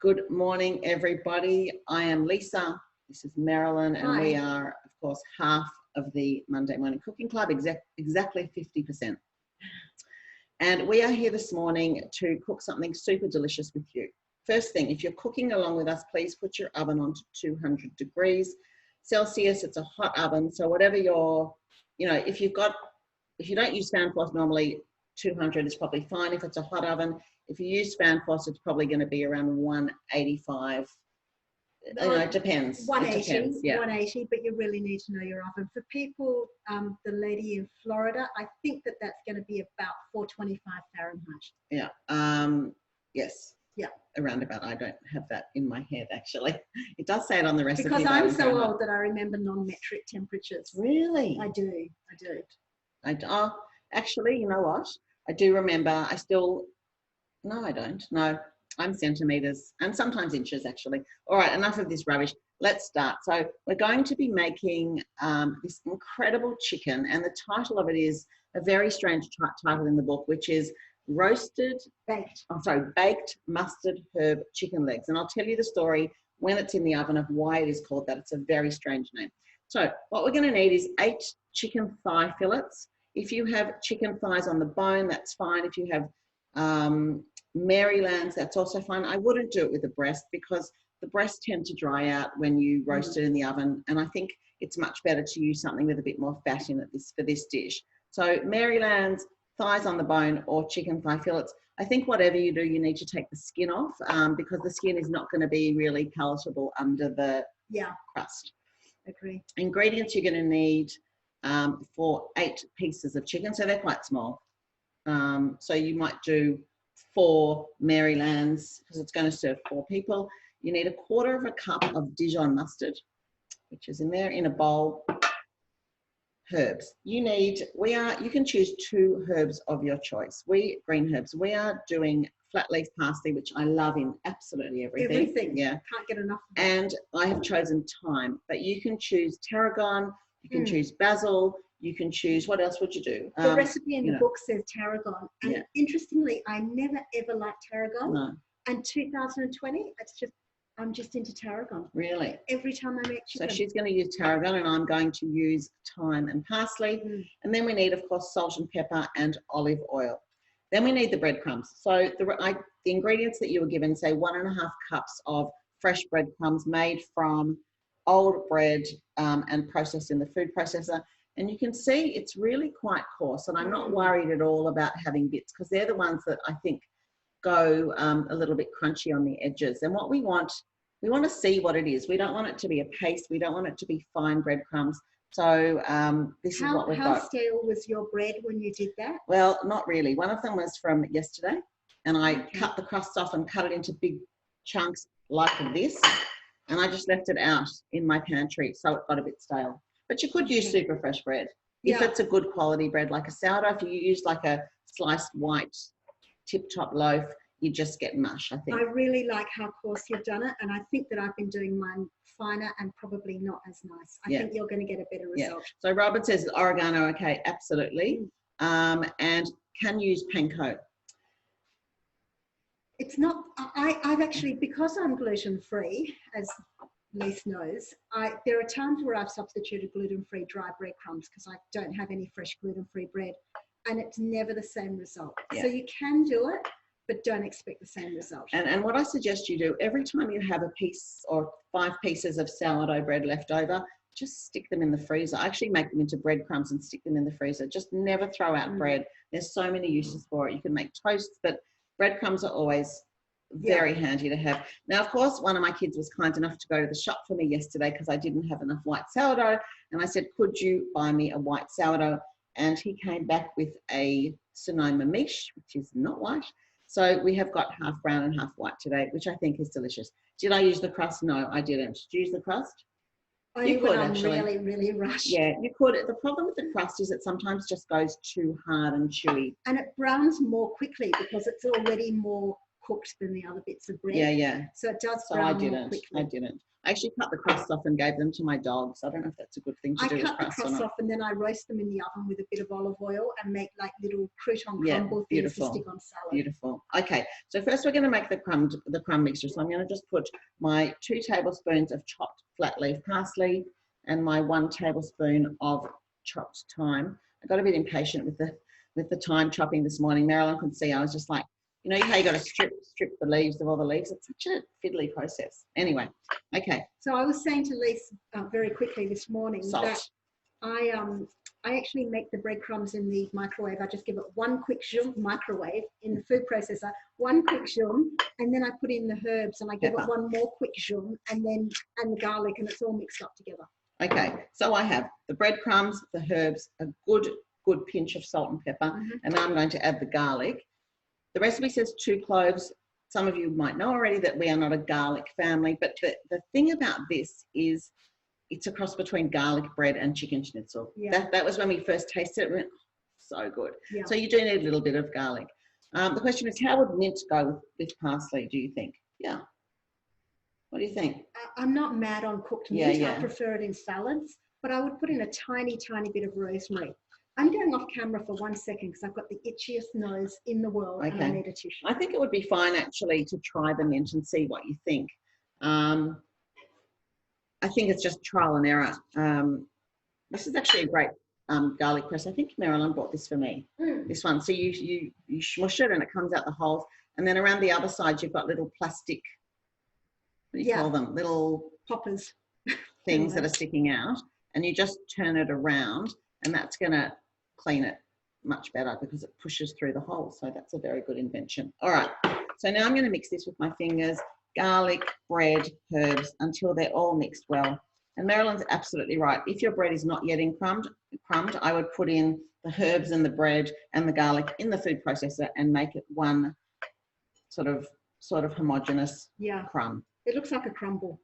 Good morning, everybody. I am Lisa. This is Merelyn, and Hi. we are, of course, half of the Monday Morning Cooking Club, exactly 50%. And we are here this morning to cook something super delicious with you. First thing, if you're cooking along with us, please put your oven on to 200 degrees Celsius. It's a hot oven, so whatever your, if you don't use fan force normally, 200 is probably fine if it's a hot oven. If you use fan force, it's probably going to be around 185. It depends. 180, it depends, yeah. 180, but you really need to know your oven. For people, the lady in Florida, I think that's going to be about 425 Fahrenheit. Yeah. Yes. Yeah. Around about. I don't have that in my head, actually. It does say it on the recipe. Because I'm so old that I remember non-metric temperatures. Really? I do. Actually, you know what? I do remember. No, I don't. No, I'm centimeters and sometimes inches, actually. All right, enough of this rubbish. Let's start. So we're going to be making this incredible chicken, and the title of it is a very strange title in the book, which is baked mustard herb chicken legs. And I'll tell you the story when it's in the oven of why it is called that. It's a very strange name. So what we're going to need is 8 chicken thigh fillets. If you have chicken thighs on the bone, that's fine. If you have Merelyn's, that's also fine. I wouldn't do it with the breast because the breasts tend to dry out when you roast it in the oven, and I think it's much better to use something with a bit more fat in it for this dish. So Merelyn's, thighs on the bone, or chicken thigh fillets. I think whatever you do, you need to take the skin off because the skin is not going to be really palatable under the crust. Agree. Ingredients you're going to need for 8 pieces of chicken, so they're quite small. So you might do 4 Merelyn's because it's going to serve 4 people. You need 1/4 cup of Dijon mustard, which is in there in a bowl. Herbs. You can choose 2 herbs of your choice. Green herbs. We are doing flat leaf parsley, which I love in absolutely everything. Everything. Yeah. Can't get enough of that. And I have chosen thyme, but you can choose tarragon, you can choose basil, you can choose, what else would you do? The recipe in the book says tarragon. And interestingly, I never ever liked tarragon. No. And 2020, I'm just into tarragon. Really? Every time I make chicken. So she's going to use tarragon and I'm going to use thyme and parsley. And then we need, of course, salt and pepper and olive oil. Then we need the breadcrumbs. So the ingredients that you were given, say 1.5 cups of fresh breadcrumbs made from old bread and processed in the food processor. And you can see it's really quite coarse, and I'm not worried at all about having bits because they're the ones that I think go a little bit crunchy on the edges. And what we want to see what it is. We don't want it to be a paste. We don't want it to be fine breadcrumbs. So this is what we've got. How stale was your bread when you did that? Well, not really. One of them was from yesterday, and I cut the crust off and cut it into big chunks like this, and I just left it out in my pantry, so it got a bit stale. But you could use super fresh bread if it's a good quality bread, like a sourdough. If you use like a sliced white tip-top loaf, you just get mush, I think. I really like how coarse you've done it, and I think that I've been doing mine finer and probably not as nice. I think you're going to get a better result. So Robert says oregano, okay, absolutely. And can use panko. It's not, I've actually, because I'm gluten-free, as Lisa knows, there are times where I've substituted gluten-free dry breadcrumbs because I don't have any fresh gluten-free bread, and it's never the same result. So you can do it, but don't expect the same result. And what I suggest you do, every time you have a piece or 5 pieces of sourdough bread left over, just stick them in the freezer. I actually make them into breadcrumbs and stick them in the freezer. Just never throw out bread. There's so many uses for it. You can make toasts, but breadcrumbs are always very handy to have. Now, of course, one of my kids was kind enough to go to the shop for me yesterday because I didn't have enough white sourdough. And I said, could you buy me a white sourdough? And he came back with a Sonoma miche, which is not white. So we have got half brown and half white today, which I think is delicious. Did I use the crust? No, I didn't. Did you use the crust? Only when I'm really, really rushed. Yeah, you could. The problem with the crust is it sometimes just goes too hard and chewy. And it browns more quickly because it's already more cooked than the other bits of bread. Yeah. So it does brown more quickly. I didn't. I actually cut the crusts off and gave them to my dogs. I don't know if that's a good thing to do with I cut the crusts or crusts not. off and then I roast them in the oven with a bit of olive oil and make like little crouton crumble things to stick on salad. Beautiful. Okay, so first we're going to make the crumb mixture. So I'm going to just put my 2 tablespoons of chopped flat leaf parsley and my 1 tablespoon of chopped thyme. I got a bit impatient with the thyme chopping this morning. Merelyn could see I was just like, you know how you got to strip the leaves of all the leaves. It's such a fiddly process. Anyway, okay. So I was saying to Lisa very quickly this morning that I actually make the breadcrumbs in the microwave. I just give it 1 quick zoom, microwave in the food processor, 1 quick zoom, and then I put in the herbs and I give it 1 more quick zoom, and the garlic, and it's all mixed up together. Okay, so I have the breadcrumbs, the herbs, a good pinch of salt and pepper, and now I'm going to add the garlic. The recipe says 2 cloves. Some of you might know already that we are not a garlic family, but the thing about this is it's a cross between garlic bread and chicken schnitzel. Yeah. That was when we first tasted it. It went, so good. Yeah. So you do need a little bit of garlic. The question is, how would mint go with parsley, do you think? Yeah. What do you think? I'm not mad on cooked mint. I prefer it in salads, but I would put in a tiny, tiny bit of rosemary. I'm going off camera for 1 second because I've got the itchiest nose in the world and I need a tissue. I think it would be fine actually to try the mint and see what you think. I think it's just trial and error. This is actually a great garlic press. I think Merelyn bought this for me, this one. So you smush it and it comes out the holes. And then around the other side, you've got little plastic, what do you call them? Little poppers things that are sticking out. And you just turn it around and that's going to clean it much better because it pushes through the hole. So that's a very good invention. All right, so now I'm going to mix this with my fingers, garlic, bread, herbs, until they're all mixed well. And Merelyn's absolutely right. If your bread is not yet crumbed, I would put in the herbs and the bread and the garlic in the food processor and make it one sort of homogeneous crumb. It looks like a crumble,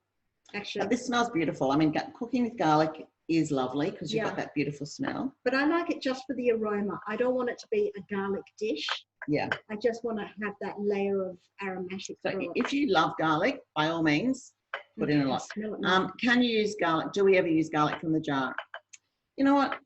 actually. But this smells beautiful. I mean, cooking with garlic is lovely because you've got that beautiful smell. But I like it just for the aroma. I don't want it to be a garlic dish. Yeah. I just want to have that layer of aromatic. So if you love garlic, by all means, put in a lot. Can you use garlic? Do we ever use garlic from the jar? You know what?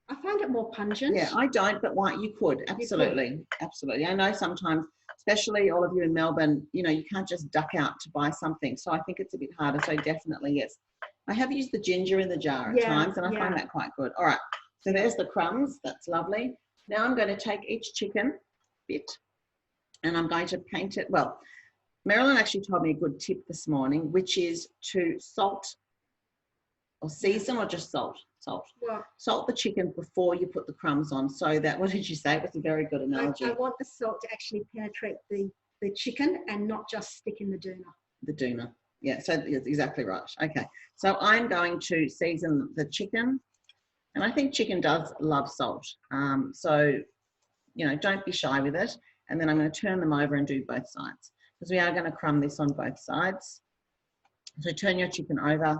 I find it more pungent. Yeah, I don't, but why? You could. Absolutely. Absolutely. I know sometimes, especially all of you in Melbourne, you know, you can't just duck out to buy something. So I think it's a bit harder. So definitely, yes. I have used the ginger in the jar at times and I find that quite good. All right, so there's the crumbs. That's lovely. Now I'm going to take each chicken bit and I'm going to paint it. Well, Merelyn actually told me a good tip this morning, which is to salt or season or just salt? Salt the chicken before you put the crumbs on so that, what did you say? It was a very good analogy. I want the salt to actually penetrate the chicken and not just stick in the doona. The doona. Yeah, so it's exactly right. Okay, so I'm going to season the chicken, and I think chicken does love salt. So, you know, don't be shy with it. And then I'm going to turn them over and do both sides because we are going to crumb this on both sides. So turn your chicken over,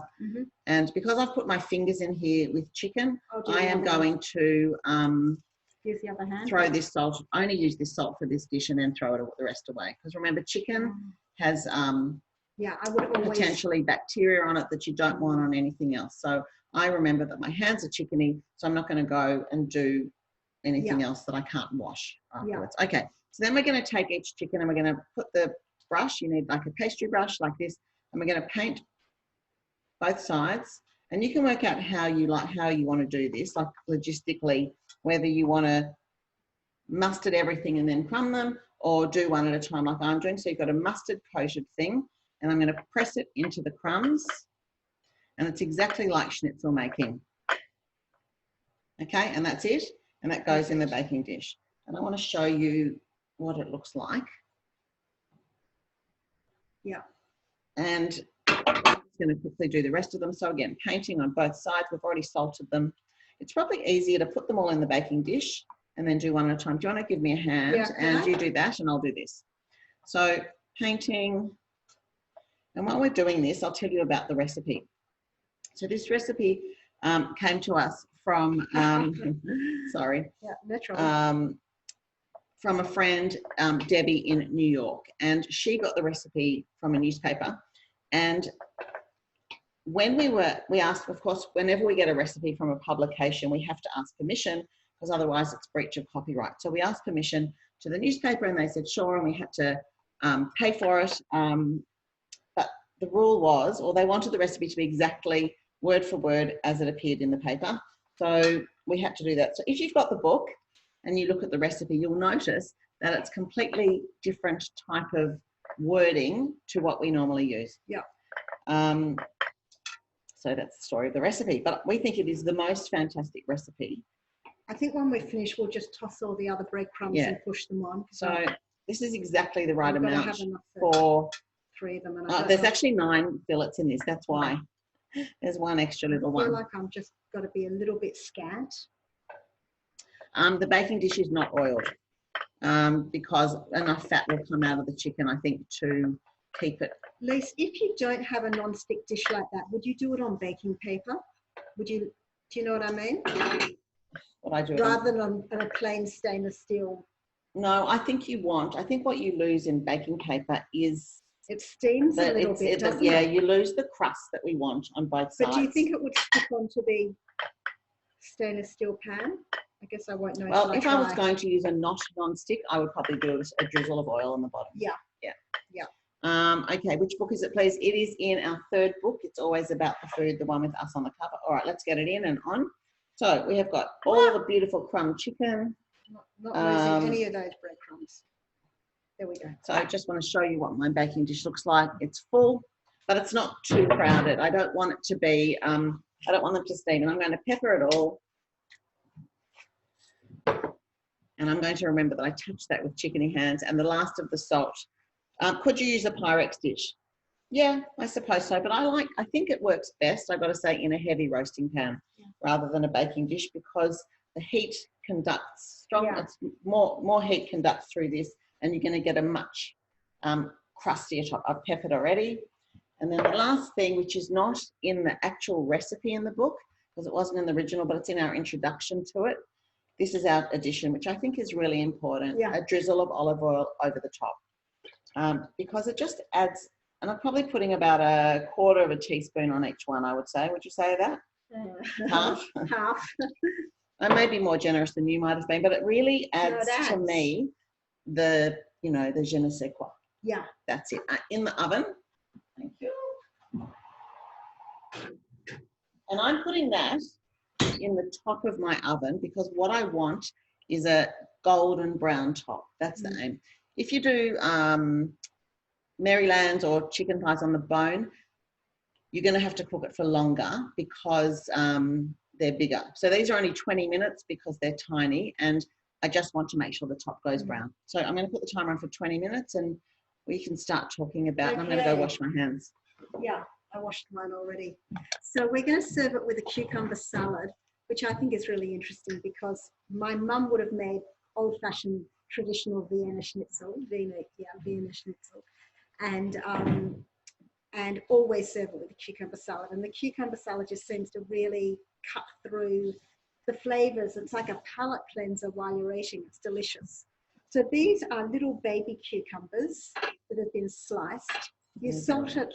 and because I've put my fingers in here with chicken, I am going to use the other hand. Throw this salt. Only use this salt for this dish, and then throw it the rest away. Because remember, chicken has I would always potentially bacteria on it that you don't want on anything else. So I remember that my hands are chickeny, so I'm not going to go and do anything else that I can't wash afterwards. Okay, so then we're going to take each chicken and we're going to put the brush. You need like a pastry brush like this, and we're going to paint both sides. And you can work out how you want to do this, like logistically, whether you want to mustard everything and then crumb them, or do one at a time like I'm doing. So you've got a mustard coated thing. And I'm going to press it into the crumbs, and it's exactly like schnitzel making. Okay, and that's it, and that goes in the baking dish. And I want to show you what it looks like. Yeah. And I'm just going to quickly do the rest of them. So again, painting on both sides. We've already salted them. It's probably easier to put them all in the baking dish and then do one at a time. Do you want to give me a hand? Yeah, and you do that and I'll do this. So painting. And while we're doing this, I'll tell you about the recipe. So this recipe came to us from, from a friend, Debbie in New York. And she got the recipe from a newspaper. And when we asked, of course, whenever we get a recipe from a publication, we have to ask permission because otherwise it's breach of copyright. So we asked permission to the newspaper and they said sure, and we had to pay for it. But the rule was, or they wanted the recipe to be exactly word for word as it appeared in the paper. So we had to do that. So if you've got the book and you look at the recipe, you'll notice that it's completely different type of wording to what we normally use. Yeah. So that's the story of the recipe. But we think it is the most fantastic recipe. I think when we're finished, we'll just toss all the other breadcrumbs and push them on. So this is exactly the right I've amount have enough for 3 of them. And there's actually 9 fillets in this. That's why there's one extra little one. I feel like I'm just got to be a little bit scant. The baking dish is not oiled because enough fat will come out of the chicken, I think, to keep it. Lisa, if you don't have a non-stick dish like that, would you do it on baking paper? Would you? Do you know what I mean? What I do rather than on a plain stainless steel. No, I think what you lose in baking paper is it steams a little bit, doesn't it? Yeah, you lose the crust that we want on both sides. But do you think it would stick onto the stainless steel pan? I guess I won't know. Well, if I was going to use a non-stick, I would probably do a drizzle of oil on the bottom. Yeah. Yeah. Yeah. Okay, which book is it, please? It is in our 3rd book. It's always about the food, the one with us on the cover. All right, let's get it in and on. So we have got all the beautiful crumb chicken. Not losing any of those breadcrumbs. There we go. So I just want to show you what my baking dish looks like. It's full, but it's not too crowded. I don't want it to be, I don't want them to steam. And I'm going to pepper it all. And I'm going to remember that I touched that with chickeny hands. And the last of the salt. Could you use a Pyrex dish? Yeah, I suppose so. But I think it works best, I've got to say, in a heavy roasting pan rather than a baking dish because the heat conducts strong. Yeah. It's more heat conducts through this, and you're going to get a much crustier top. I've peppered already. And then the last thing, which is not in the actual recipe in the book because it wasn't in the original, but it's in our introduction to it. This is our addition, which I think is really important. Yeah. A drizzle of olive oil over the top because it just adds. And I'm probably putting about a 1/4 teaspoon on each one, I would say. Would you say that? Half? Half. I may be more generous than you might have been, but it really adds to me the je ne sais quoi. Yeah. That's it. In the oven. Thank you. And I'm putting that in the top of my oven because what I want is a golden brown top. That's the aim. If you do Merelyn's or chicken thighs on the bone, you're going to have to cook it for longer because they're bigger. So these are only 20 minutes because they're tiny, and I just want to make sure the top goes brown. So I'm going to put the timer on for 20 minutes and we can start talking about, and I'm going to go wash my hands. Yeah, I washed mine already. So we're going to serve it with a cucumber salad, which I think is really interesting because my mum would have made old-fashioned traditional Vienna schnitzel, Vienna schnitzel. And always serve it with a cucumber salad. And the cucumber salad just seems to really cut through the flavors. It's like a palate cleanser while you're eating. It's delicious. So these are little baby cucumbers that have been sliced. You salt it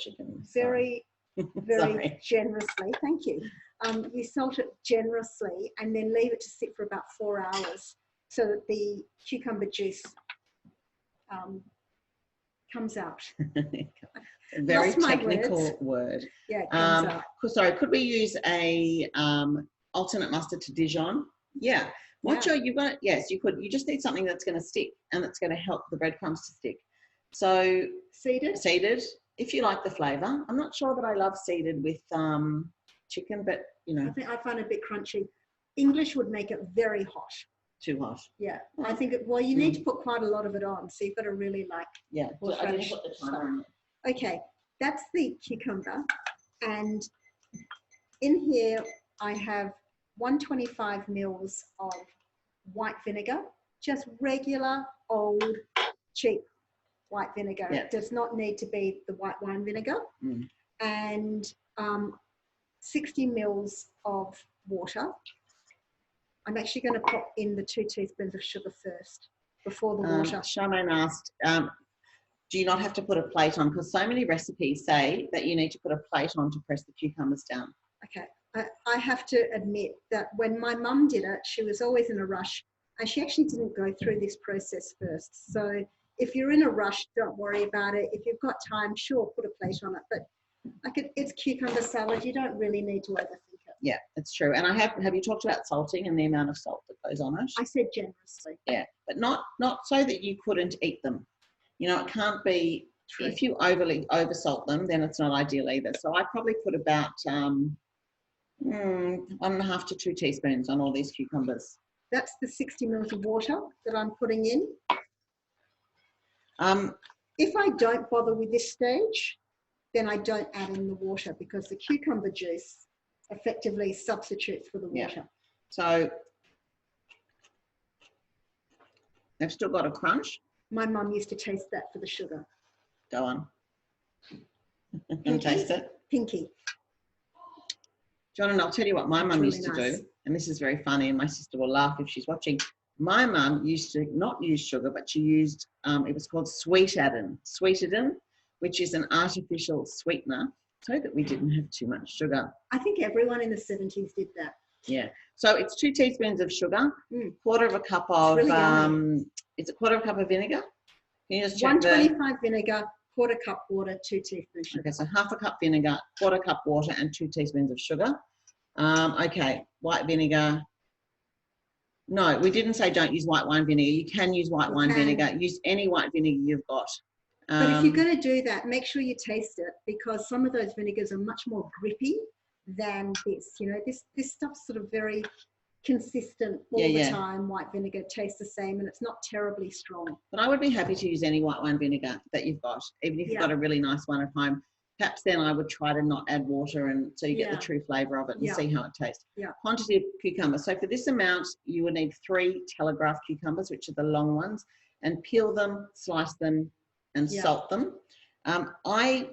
very, very generously. Thank you. You salt it generously and then leave it to sit for about 4 hours so that the cucumber juice comes out. A very technical word. Yeah, it comes out. Sorry, could we use a alternate mustard to Dijon? Yeah. You've got it. Yes, you could. You just need something that's going to stick and that's going to help the breadcrumbs to stick. So seeded, if you like the flavour. I'm not sure that I love seeded with chicken, but I think I find it a bit crunchy. English would make it very hot. Too hot. Yeah, I think you need to put quite a lot of it on, so you've got to really like. Yeah, I didn't put the timer on. Okay, that's the cucumber, and in here I have 125 mils of white vinegar, just regular old cheap white vinegar. Yeah. It does not need to be the white wine vinegar, and 60 mils of water. I'm actually going to pop in the 2 teaspoons of sugar first before the water. Charmaine asked, do you not have to put a plate on? Because so many recipes say that you need to put a plate on to press the cucumbers down. Okay. I have to admit that when my mum did it, she was always in a rush, and she actually didn't go through this process first. So if you're in a rush, don't worry about it. If you've got time, sure, put a plate on it. But like it's cucumber salad, you don't really need to overthink it. Yeah, it's true. And have you talked about salting and the amount of salt that goes on it? I said generously. Yeah, but not so that you couldn't eat them. You know, it can't be, true. If you oversalt them, then it's not ideal either. So I probably put about 1.5 to 2 teaspoons on all these cucumbers. That's the 60 mils of water that I'm putting in. If I don't bother with this stage, then I don't add in the water because the cucumber juice effectively substitutes for the water. Yeah. So they've still got a crunch. My mum used to taste that for the sugar. Go on. And taste it. Pinky. John, and I'll tell you what my mum used to nice. do, and this is very funny, and my sister will laugh if she's watching. My mum used to not use sugar, but she used, it was called sweetadin, which is an artificial sweetener so that we didn't have too much sugar. I think everyone in the 70s did that. Yeah. So it's 2 teaspoons of sugar, quarter of a cup of, is it quarter of a cup of vinegar? Can you just check 125 vinegar, quarter cup water, 2 teaspoons sugar. Okay, so half a cup vinegar, quarter cup water, and 2 teaspoons of sugar. Okay, white vinegar. No, we didn't say don't use white wine vinegar. You can use white wine vinegar. Use any white vinegar you've got. But if you're going to do that, make sure you taste it because some of those vinegars are much more grippy than this. You know, this stuff's sort of very consistent all the time. White vinegar tastes the same and it's not terribly strong. But I would be happy to use any white wine vinegar that you've got, even if you've got a really nice one at home. Perhaps then I would try to not add water and so you get the true flavour of it and see how it tastes. Quantity of cucumbers. So for this amount, you would need 3 telegraph cucumbers, which are the long ones, and peel them, slice them, and salt them. I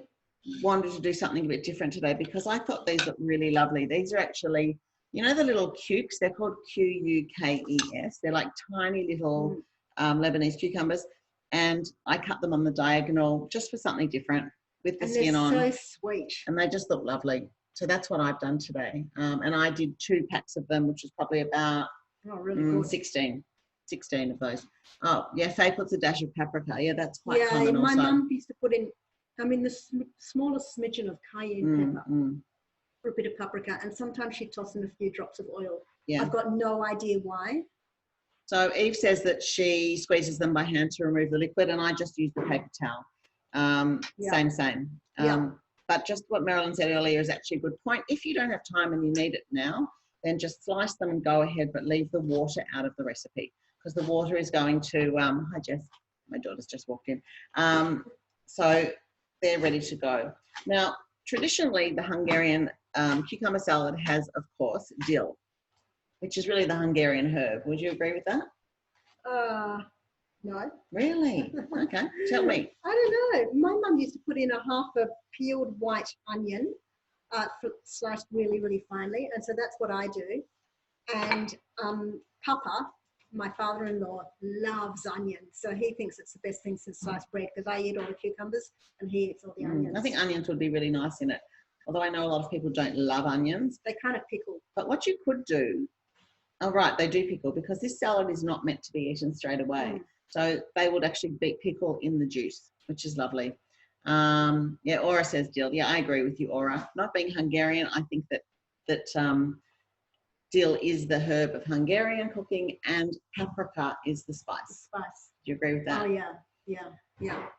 wanted to do something a bit different today because I thought these looked really lovely. These are actually, you know, the little cukes, they're called Qukes. They're like tiny little Lebanese cucumbers. And I cut them on the diagonal just for something different with the skin on. They're so sweet. And they just look lovely. So that's what I've done today. And I did 2 packs of them, which is probably about 16 of those. Oh, yeah, Faye puts a dash of paprika. Yeah, that's quite common also. My mum used to put in, the smallest smidgen of cayenne pepper for a bit of paprika, and sometimes she'd toss in a few drops of oil. Yeah. I've got no idea why. So Eve says that she squeezes them by hand to remove the liquid, and I just use the paper towel. Same. But just what Merelyn said earlier is actually a good point. If you don't have time and you need it now, then just slice them and go ahead, but leave the water out of the recipe because the water is going to, hi Jess, my daughter's just walked in. So they're ready to go. Now, traditionally, the Hungarian cucumber salad has, of course, dill, which is really the Hungarian herb. Would you agree with that? No. Really? Okay, tell me. I don't know. My mum used to put in a half a peeled white onion, sliced really, really finely, and so that's what I do. And Papa, my father-in-law, loves onions, so he thinks it's the best thing since sliced bread because I eat all the cucumbers and he eats all the onions. I think onions would be really nice in it, although I know a lot of people don't love onions. They kind of pickle. But what you could do, they do pickle because this salad is not meant to be eaten straight away. So they would actually pickle in the juice, which is lovely. Aura says dill. Yeah, I agree with you, Aura. Not being Hungarian, I think that dill is the herb of Hungarian cooking and paprika is the spice. Do you agree with that? Oh, yeah.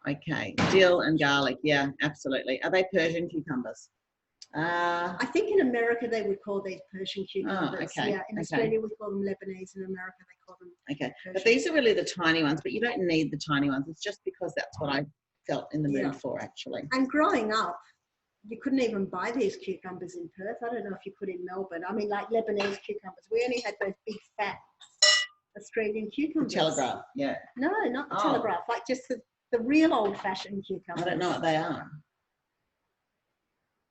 Okay, dill and garlic. Yeah, absolutely. Are they Persian cucumbers? I think in America they would call these Persian cucumbers. Oh, okay. Yeah, in Australia we call them Lebanese. In America they call them Persian. But Persian. these are really the tiny ones, but you don't need the tiny ones. It's just because that's what I felt in the mood for, actually. And growing up, you couldn't even buy these cucumbers in Perth. I don't know if you could in Melbourne. I mean, like Lebanese cucumbers. We only had those big, fat Australian cucumbers. The Telegraph, yeah. No, not the Telegraph. Like just the real old-fashioned cucumbers. I don't know what they are.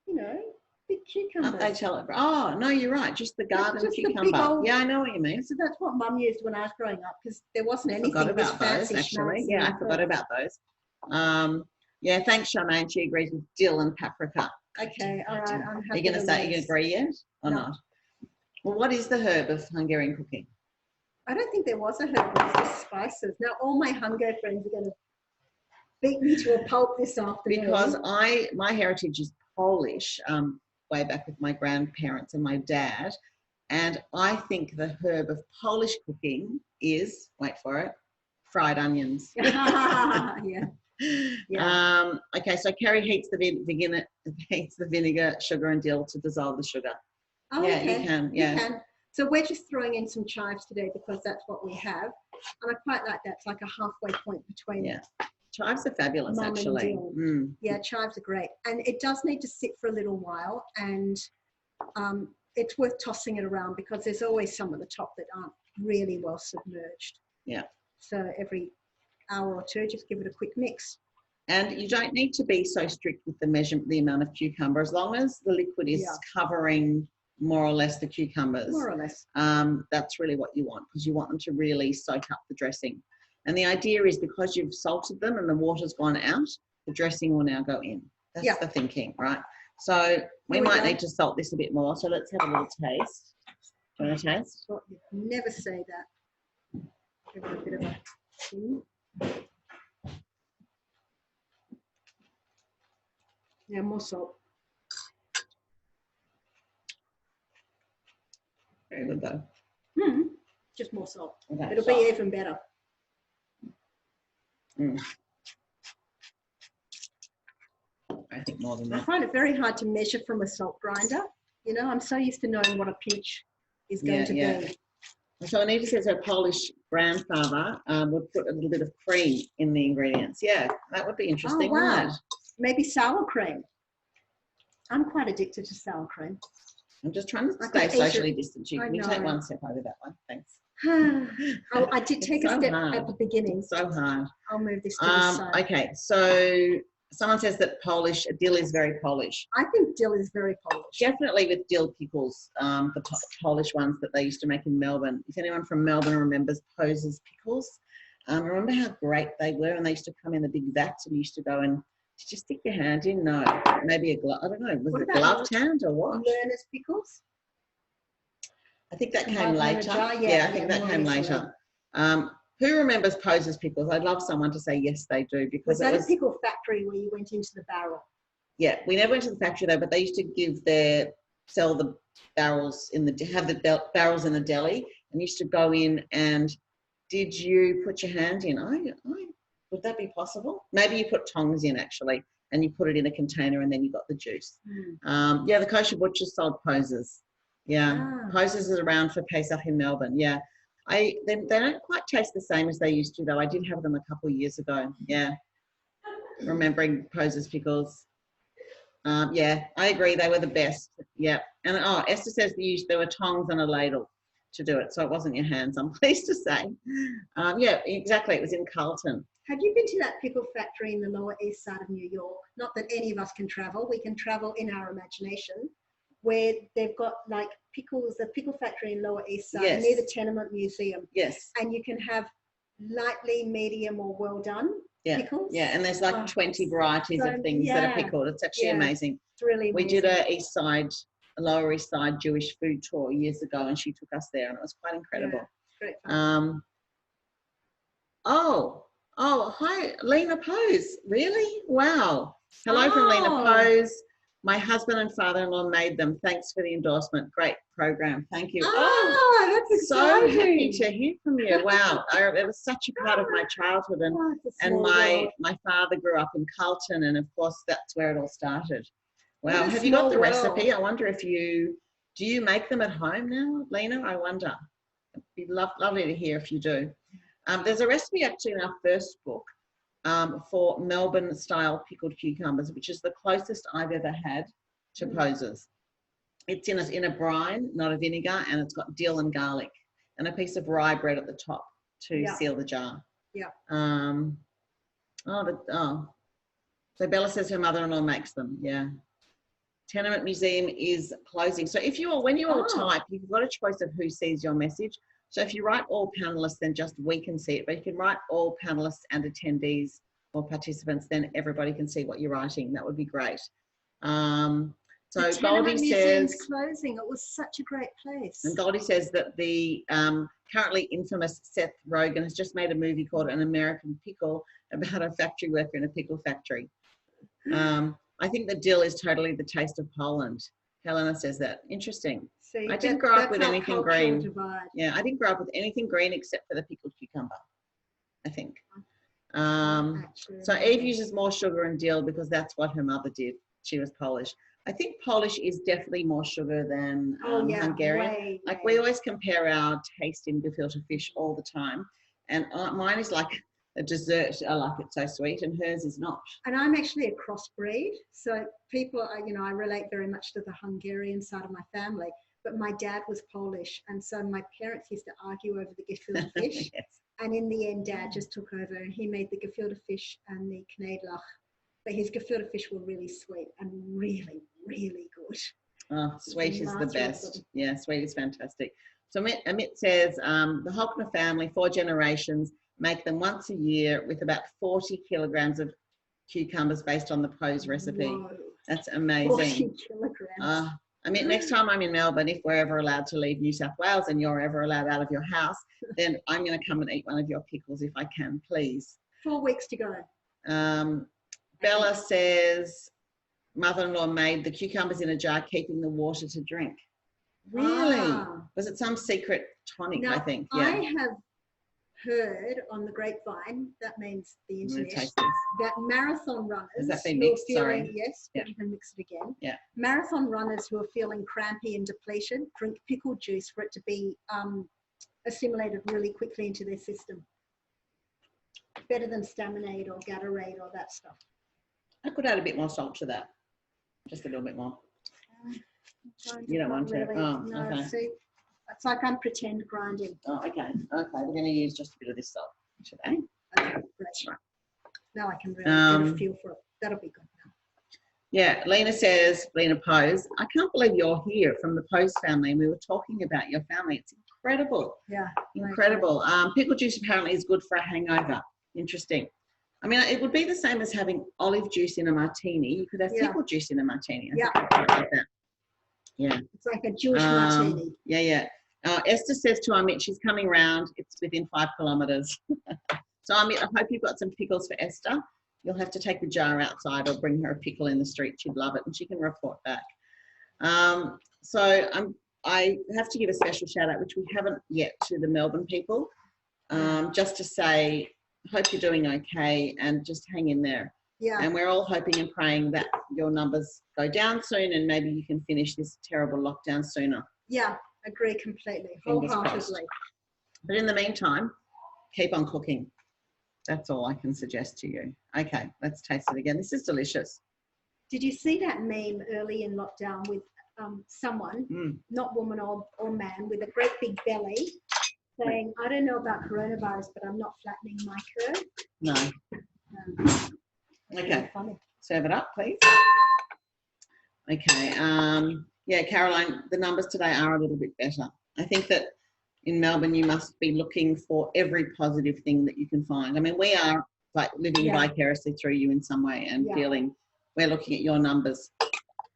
You know, big cucumbers. Aren't they Telegraph? Oh, no, you're right. Just the garden cucumber. Yeah, I know what you mean. So that's what Mum used when I was growing up because there wasn't anything. I forgot about those, actually. Yeah, I forgot about those. Yeah, thanks, Charmaine. She agrees with dill and paprika. Okay, all right. I'm happy. Are you going to say you agree yet or No. not? Well, what is the herb of Hungarian cooking? I don't think there was a herb. It was just spices. Now all my hunger friends are going to beat me to a pulp this afternoon. Because my heritage is Polish, way back with my grandparents and my dad, and I think the herb of Polish cooking is, wait for it, fried onions. Yeah. Okay, so Kerry heats the vinegar, sugar, and dill to dissolve the sugar. Oh, yeah, okay. you can. Yeah. You can. So we're just throwing in some chives today because that's what we have, and I quite like that. It's like a halfway point between. Yeah. Chives are fabulous, mum actually. And dill. Yeah, chives are great, and it does need to sit for a little while, and it's worth tossing it around because there's always some at the top that aren't really well submerged. Yeah. So every hour or two, just give it a quick mix. And you don't need to be so strict with the amount of cucumber, as long as the liquid is covering more or less the cucumbers. More or less. That's really what you want, because you want them to really soak up the dressing. And the idea is because you've salted them and the water's gone out, the dressing will now go in. That's the thinking, right? So we might need to salt this a bit more. So let's have a little taste. Do you want to taste? Well, you never say that. Give it a bit of a... Yeah, more salt. Very good though. Just more salt. Okay, it'll be even better. I think more than that. I find it very hard to measure from a salt grinder. You know, I'm so used to knowing what a pinch is going to be. So Anita says her Polish grandfather would put a little bit of cream in the ingredients. Yeah, that would be interesting. Oh, wow. Wouldn't it? Maybe sour cream. I'm quite addicted to sour cream. I'm just trying to stay socially distant. Can you take one step over that one? Thanks. Oh, I did take a step at the beginning. It's so hard. I'll move this to the side. Okay, so someone says that dill is very Polish. I think dill is very Polish. Definitely with dill pickles, the Polish ones that they used to make in Melbourne. If anyone from Melbourne remembers Pose's pickles, remember how great they were, and they used to come in the big vats, and you used to go and did you stick your hand in? No, maybe a glove. I don't know. Was it a gloved hand or what? Lerner's pickles. I think that came later. Yeah, I think that came later. Who remembers Pose's pickles? I'd love someone to say yes, they do, because was that a pickle factory where you went into the barrel? Yeah, we never went to the factory though, but they used to sell the barrels have the barrels in the deli, and used to go in and did you put your hand in? Would that be possible? Maybe you put tongs in actually, and you put it in a container, and then you got the juice. Yeah, the kosher butchers sold Poses. Yeah, Poses is around for Pesach in Melbourne. Yeah, they don't quite taste the same as they used to though. I did have them a couple of years ago. Yeah, remembering Poses pickles. Yeah, I agree. They were the best. Yeah, and Esther says there were tongs and a ladle to do it, so it wasn't your hands. I'm pleased to say. Yeah, exactly. It was in Carlton. Have you been to that pickle factory in the Lower East Side of New York? Not that any of us can travel. We can travel in our imagination, where they've got like pickles, the pickle factory in Lower East Side near the Tenement Museum. Yes. And you can have lightly, medium, or well done pickles. Yeah, and there's like 20 varieties of things that are pickled. It's actually amazing. It's really amazing. We did a Lower East Side Jewish food tour years ago, and she took us there, and it was quite incredible. Yeah, great fun. Oh, hi, Lena Pose. Really? Wow. Hello from Lena Pose. My husband and father-in-law made them. Thanks for the endorsement. Great program. Thank you. That's exciting. So happy to hear from you. Wow. It was such a part of my childhood. And my father grew up in Carlton, and of course that's where it all started. Wow. Have you got the recipe? I wonder if do you make them at home now, Lena? I wonder. It'd be lovely to hear if you do. There's a recipe actually in our first book for Melbourne style pickled cucumbers, which is the closest I've ever had to Poses. It's in a brine, not a vinegar, and it's got dill and garlic and a piece of rye bread at the top to seal the jar. Yeah. So Bella says her mother-in-law makes them. Yeah. Tenement Museum is closing. So when you all type, you've got a choice of who sees your message. So if you write all panelists, then just we can see it. But you can write all panelists and attendees or participants, then everybody can see what you're writing. That would be great. So the Goldie Museum's says, closing. It was such a great place. and Goldie says that the currently infamous Seth Rogen has just made a movie called An American Pickle about a factory worker in a pickle factory. I think the dill is totally the taste of Poland. Helena says that. Interesting. See, I didn't grow up with that's our anything cultural green. divide. Yeah, I didn't grow up with anything green except for the pickled cucumber, I think. So Eve uses more sugar and dill because that's what her mother did. She was Polish. I think Polish is definitely more sugar than Hungarian. Like we always compare our taste in gefilte fish all the time. And mine is like a dessert. I like it so sweet, and hers is not. And I'm actually a crossbreed. So people, I relate very much to the Hungarian side of my family. But my dad was Polish. And so my parents used to argue over the gefilte fish. Yes. And in the end, Dad just took over and he made the gefilte fish and the knedlach. But his gefilte fish were really sweet and really, really good. Oh, sweet is the best. Yeah, sweet is fantastic. So Amit says the Hockner family, 4 generations, make them once a year with about 40 kilograms of cucumbers based on the Pose recipe. Whoa. That's amazing. 40 kilograms. I mean, next time I'm in Melbourne, if we're ever allowed to leave New South Wales and you're ever allowed out of your house, then I'm going to come and eat one of your pickles if I can, please. 4 weeks to go. Bella says mother-in-law made the cucumbers in a jar, keeping the water to drink. Really? Was it some secret tonic, I think? Yeah. I have heard on the grapevine, that means the internet, that marathon runners Has that been mixed? Sorry. Yes, but you can mix it again. Yeah. Marathon runners who are feeling crampy and depleted drink pickled juice for it to be assimilated really quickly into their system. Better than Staminade or Gatorade or that stuff. I could add a bit more salt to that. Just a little bit more. You don't want to? Really. Oh, no, okay. see, it's like I'm pretend grinding. Oh, okay. Okay, we're going to use just a bit of this salt today. Okay, great. Right. Now I can really get a feel for it. That'll be good now. Yeah, Lena says, Lena Pose, I can't believe you're here from the Pose family and we were talking about your family. It's incredible. Yeah. Incredible. Pickle juice apparently is good for a hangover. Interesting. I mean, it would be the same as having olive juice in a martini. You could have pickle juice in a martini. Yeah. Like that. Yeah. It's like a Jewish martini. Yeah, yeah. Esther says to Amit, she's coming round. It's within 5 kilometres. So Amit, I hope you've got some pickles for Esther. You'll have to take the jar outside or bring her a pickle in the street. She'd love it and she can report back. I have to give a special shout out, which we haven't yet, to the Melbourne people, just to say, hope you're doing okay and just hang in there. Yeah. And we're all hoping and praying that your numbers go down soon and maybe you can finish this terrible lockdown sooner. Yeah, agree completely, wholeheartedly. But in the meantime, keep on cooking. That's all I can suggest to you. Okay, let's taste it again. This is delicious. Did you see that meme early in lockdown with someone, not woman or man, with a great big belly saying, I don't know about coronavirus, but I'm not flattening my curve? No. Okay, funny. Serve it up, please. Okay, yeah, Caroline, the numbers today are a little bit better. I think that in Melbourne, you must be looking for every positive thing that you can find. I mean, we are like living vicariously through you in some way and feeling we're looking at your numbers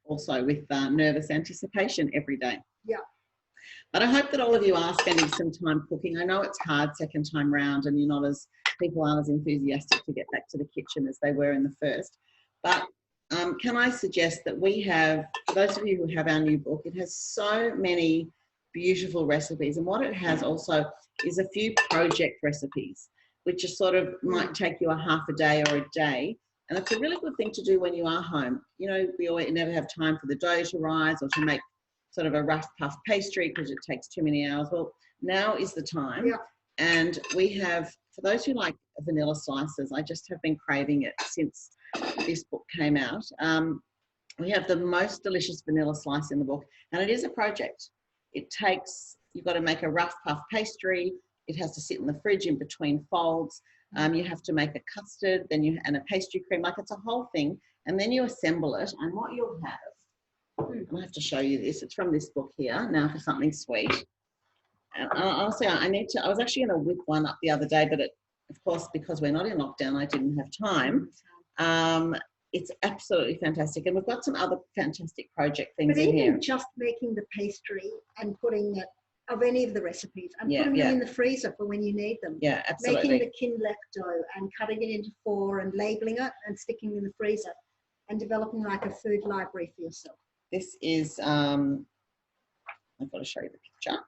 also with nervous anticipation every day. Yeah. But I hope that all of you are spending some time cooking. I know it's hard second time round and people aren't as enthusiastic to get back to the kitchen as they were in the first. But can I suggest that we have, for those of you who have our new book, it has so many beautiful recipes. And what it has also is a few project recipes, which is sort of might take you a half a day or a day. And it's a really good thing to do when you are home. You know, we always never have time for the dough to rise or to make sort of a rough puff pastry because it takes too many hours. Well, now is the time. Yeah. And we have, for those who like vanilla slices, I just have been craving it since this book came out. We have the most delicious vanilla slice in the book, and it is a project. It takes, you've got to make a rough puff pastry. It has to sit in the fridge in between folds. You have to make a custard, and a pastry cream, like it's a whole thing. And then you assemble it, and what you'll have, I have to show you this. It's from this book here. Now for something sweet. And honestly, I was actually going to whip one up the other day, but of course, because we're not in lockdown, I didn't have time. It's absolutely fantastic. And we've got some other fantastic project things in here. But even just making the pastry and putting it, of any of the recipes, and putting them in the freezer for when you need them. Yeah, absolutely. Making the kinlek dough and cutting it into 4 and labeling it and sticking it in the freezer and developing like a food library for yourself. This is, I've got to show you the picture.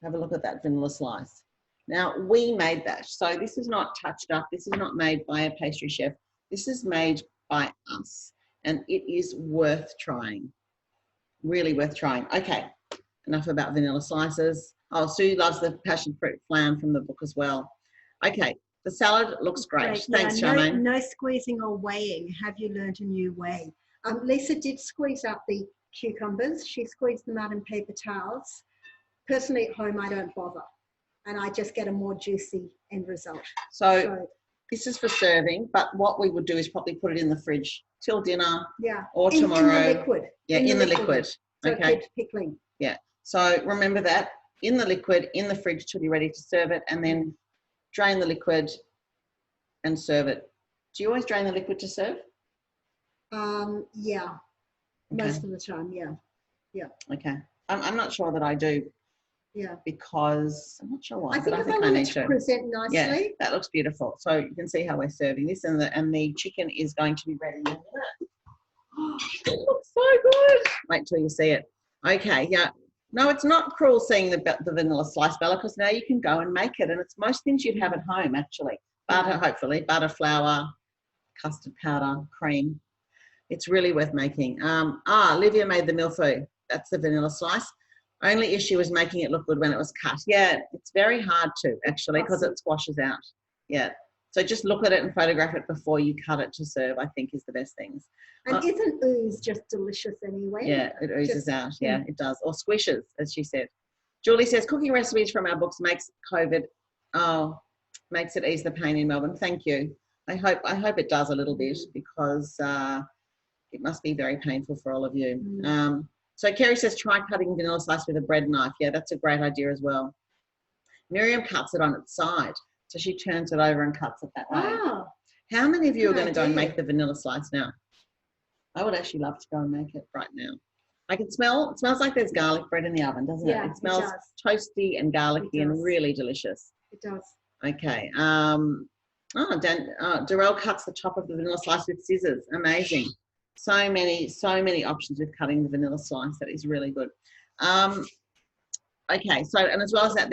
Have a look at that vanilla slice. Now, we made that. So this is not touched up. This is not made by a pastry chef. This is made by us. And it is worth trying. Really worth trying. Okay, enough about vanilla slices. Oh, Sue loves the passion fruit flan from the book as well. Okay, the salad looks great. Thanks, Charmaine. No squeezing or weighing. Have you learned a new way? Lisa did squeeze out the cucumbers. She squeezed them out in paper towels. Personally, at home, I don't bother. And I just get a more juicy end result. So this is for serving, but what we would do is probably put it in the fridge till dinner or tomorrow. In the liquid. Yeah, in the liquid. So okay. It keeps pickling. Yeah. So remember that, in the liquid, in the fridge till you're ready to serve it, and then drain the liquid and serve it. Do you always drain the liquid to serve? Yeah. Okay. Most of the time, yeah. Yeah. Okay. I'm not sure that I do. Yeah. Because I'm not sure why. I think I want it to present nicely. Yeah, that looks beautiful. So you can see how we're serving this, and the chicken is going to be ready in a minute. Oh, it looks so good. Wait till you see it. Okay, yeah. No, it's not cruel seeing the vanilla slice, Bella, because now you can go and make it, and it's most things you'd have at home actually. Butter, hopefully, butter, flour, custard powder, cream. It's really worth making. Livia made the milfoo. That's the vanilla slice. Only issue was making it look good when it was cut. Yeah, it's very hard to actually because it squashes out. Yeah. So just look at it and photograph it before you cut it to serve, I think is the best things. And isn't ooze just delicious anyway? Yeah, it oozes out. Yeah, it does. Or squishes, as she said. Julie says, cooking recipes from our books makes it ease the pain in Melbourne. Thank you. I hope it does a little bit because it must be very painful for all of you. So Kerry says, try cutting vanilla slice with a bread knife. Yeah, that's a great idea as well. Miriam cuts it on its side. So she turns it over and cuts it that way. Oh, how many of you are going to go and make the vanilla slice now? I would actually love to go and make it right now. I can smell, it smells like there's garlic bread in the oven, doesn't it? It smells toasty and garlicky and really delicious. It does. Okay. Darrell cuts the top of the vanilla slice with scissors. Amazing. So many options with cutting the vanilla slice. That is really good. Okay, so, and as well as that,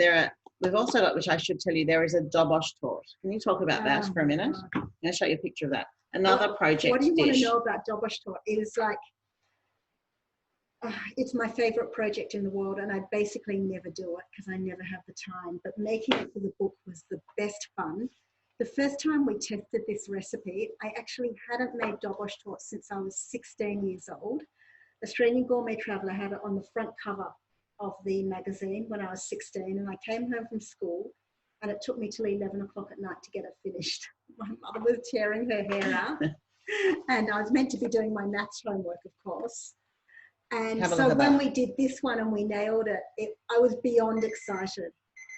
we've also got, which I should tell you, there is a dobosh torte. Can you talk about that for a minute? I'm going to show you a picture of that. Another project What do you dish. want to know about dobosh torte? It is like, it's my favorite project in the world, and I basically never do it because I never have the time. But making it for the book was the best fun. The first time we tested this recipe, I actually hadn't made dobosh torte since I was 16 years old. Australian Gourmet Traveller had it on the front cover of the magazine when I was 16, and I came home from school and it took me till 11 o'clock at night to get it finished. My mother was tearing her hair out and I was meant to be doing my maths homework, of course. And so when we did this one and we nailed it, I was beyond excited.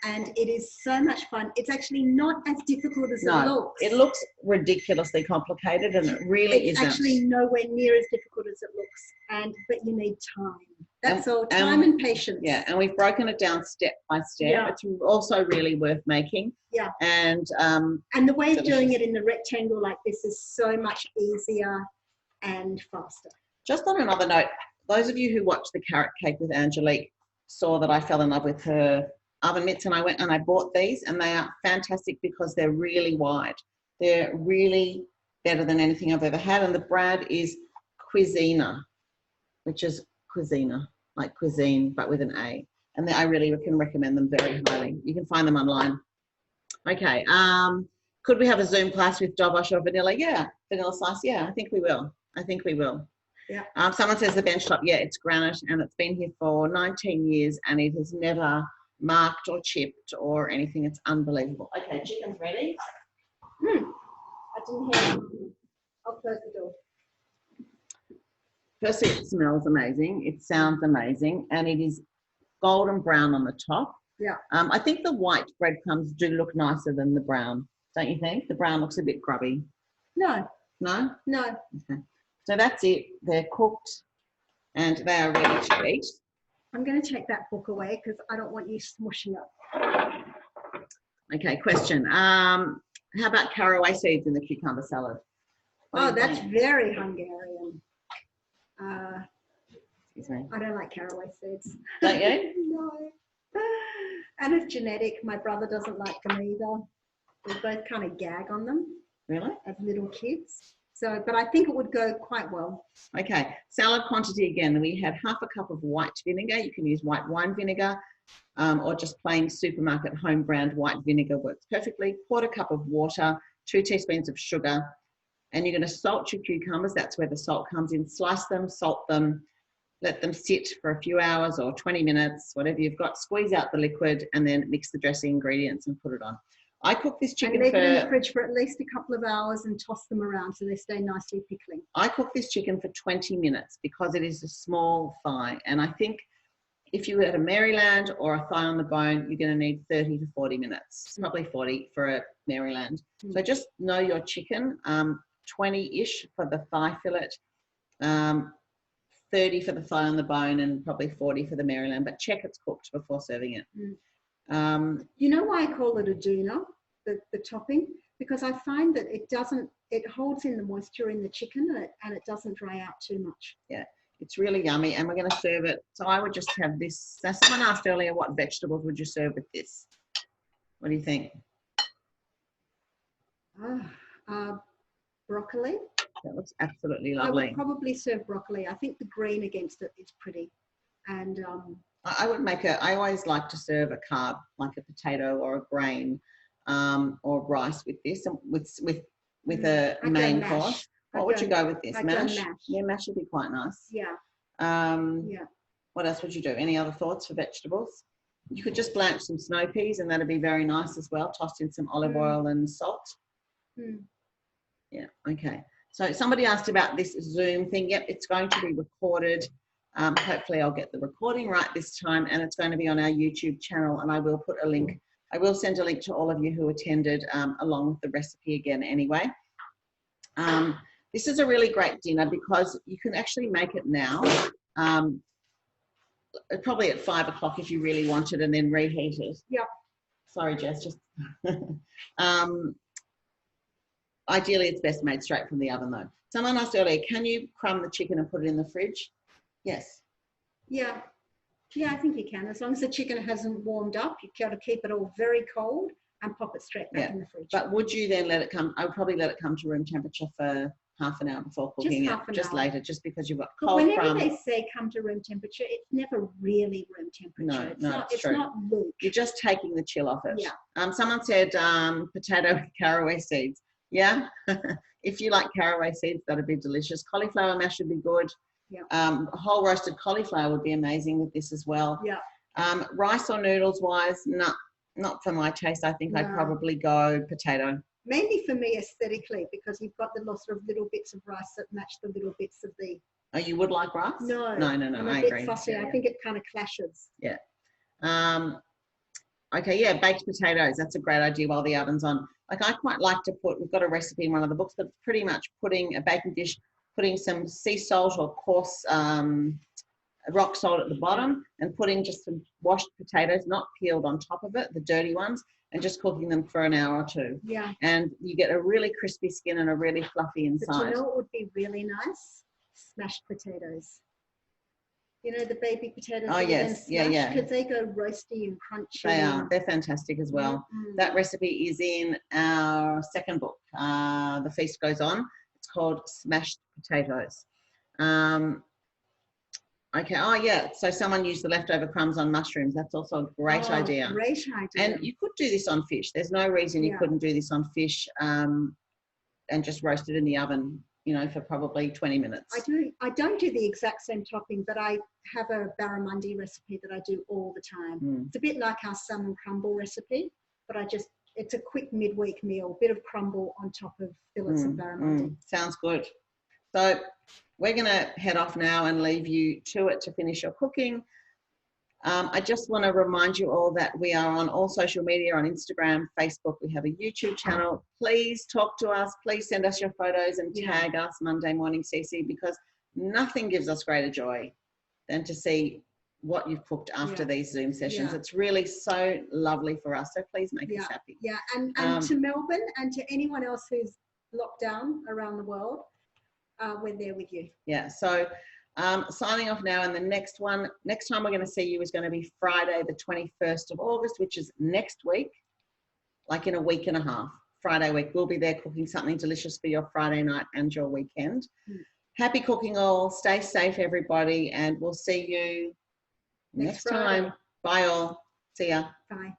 And it is so much fun. It's actually not as difficult as it looks. It looks ridiculously complicated, and it really isn't. It's actually nowhere near as difficult as it looks. But you need time. That's all. Time and patience. Yeah, and we've broken it down step by step. Yeah. It's also really worth making. Yeah. And the way of doing it in the rectangle like this is so much easier and faster. Just on another note, those of you who watched the carrot cake with Angelique saw that I fell in love with her oven mitts, and I went and I bought these, and they are fantastic because they're really wide. They're really better than anything I've ever had, and the brand is Cuisina, which is Cuisina, like cuisine, but with an A. And I really can recommend them very highly. You can find them online. Okay, could we have a Zoom class with dobosh or vanilla? Yeah, vanilla slice, yeah, I think we will. Yeah. Someone says the bench top, yeah, it's granite, and it's been here for 19 years, and it has never marked or chipped or anything. It's unbelievable. Okay, chicken's ready. I didn't hear you. I'll close the door. Firstly, it smells amazing. It sounds amazing, and it is golden brown on the top. Yeah. I think the white breadcrumbs do look nicer than the brown. Don't you think? The brown looks a bit grubby. No. No? No. Okay. So that's it. They're cooked and they are ready to eat. I'm going to take that book away because I don't want you smushing it. Okay, question. How about caraway seeds in the cucumber salad? Oh, that's very Hungarian. Excuse me. I don't like caraway seeds. Don't you? No. And it's genetic. My brother doesn't like them either. We both kind of gag on them. Really? As little kids. So, but I think it would go quite well. Okay, salad quantity again. We had half a cup of white vinegar. You can use white wine vinegar or just plain supermarket home brand white vinegar works perfectly. Quarter cup of water, 2 teaspoons of sugar, and you're going to salt your cucumbers. That's where the salt comes in. Slice them, salt them, let them sit for a few hours or 20 minutes, whatever you've got. Squeeze out the liquid and then mix the dressing ingredients and put it on. I cook this chicken and leave it in the fridge for at least a couple of hours and toss them around so they stay nicely pickling. I cook this chicken for 20 minutes because it is a small thigh. And I think if you had a Maryland or a thigh on the bone, you're going to need 30 to 40 minutes, probably 40 for a Maryland. So just know your chicken, 20-ish for the thigh fillet, 30 for the thigh on the bone, and probably 40 for the Maryland, but check it's cooked before serving it. You know why I call it a doona, the topping? Because I find that it holds in the moisture in the chicken and it doesn't dry out too much. Yeah, it's really yummy, and we're going to serve it. So I would just have this. Now, someone asked earlier, what vegetables would you serve with this? What do you think? Broccoli. That looks absolutely lovely. I would probably serve broccoli. I think the green against it is pretty. And I would make I always like to serve a carb, like a potato or a grain or rice with this, with a main course. What would you go with this? Mash? Yeah, mash would be quite nice. Yeah. Yeah. What else would you do? Any other thoughts for vegetables? You could just blanch some snow peas and that'd be very nice as well. Tossed in some olive oil and salt. Yeah, okay. So somebody asked about this Zoom thing. Yep, it's going to be recorded. Hopefully I'll get the recording right this time, and it's going to be on our YouTube channel, and I will put a link. I will send a link to all of you who attended along with the recipe again anyway. This is a really great dinner because you can actually make it now, probably at 5 o'clock if you really wanted, and then reheat it. Yep. Sorry, Jess, just ideally it's best made straight from the oven though. Someone asked earlier, can you crumb the chicken and put it in the fridge? Yes. Yeah. Yeah, I think you can. As long as the chicken hasn't warmed up, you've got to keep it all very cold and pop it straight back in the fridge. But would you then let it come? I would probably let it come to room temperature for half an hour before cooking just later, just because you've got cold whenever crumb. They say come to room temperature, it's never really room temperature. It's not luke. You're just taking the chill off it. Yeah. Someone said potato with caraway seeds. Yeah. If you like caraway seeds, that'd be delicious. Cauliflower mash would be good. Yeah. Whole roasted cauliflower would be amazing with this as well. Yeah. Rice or noodles wise, not for my taste. I think I'd probably go potato. Mainly for me aesthetically, because you've got the lots of little bits of rice that match the little bits of the. Oh, you would like rice? No. I'm a bit fussy. I think it kind of clashes. Yeah. Okay, yeah, baked potatoes. That's a great idea while the oven's on. Like I quite like to we've got a recipe in one of the books, but it's pretty much putting a baking dish, putting some sea salt or coarse rock salt at the bottom, and putting just some washed potatoes, not peeled, on top of it, the dirty ones, and just cooking them for an hour or two. Yeah. And you get a really crispy skin and a really fluffy inside. But you know what would be really nice? Smashed potatoes. You know, the baby potatoes. Oh, yes. Yeah. Because they go roasty and crunchy. They are. They're fantastic as well. Mm-hmm. That recipe is in our second book, The Feast Goes On. It's called Smashed Potatoes. Okay. Oh, yeah. So someone used the leftover crumbs on mushrooms. That's also a great idea. Great idea. And you could do this on fish. There's no reason you couldn't do this on fish and just roast it in the oven, you know, for probably 20 minutes. I don't do the exact same topping, but I have a barramundi recipe that I do all the time. It's a bit like our salmon crumble recipe, but it's a quick midweek meal, bit of crumble on top of fillets of barramundi. Sounds good. So we're going to head off now and leave you to it to finish your cooking. I just want to remind you all that we are on all social media, on Instagram, Facebook. We have a YouTube channel. Please talk to us. Please send us your photos and tag us Monday Morning CC, because nothing gives us greater joy than to see what you've cooked after these Zoom sessions. It's really so lovely for us. So please make us happy. Yeah, and to Melbourne and to anyone else who's locked down around the world, we're there with you. Yeah, so signing off now, and the next time we're going to see you is going to be Friday the 21st of August, which is next week, like in a week and a half. Friday week, we'll be there cooking something delicious for your Friday night and your weekend. Happy cooking all. Stay safe, everybody, and we'll see you next time. Bye all. See ya. Bye.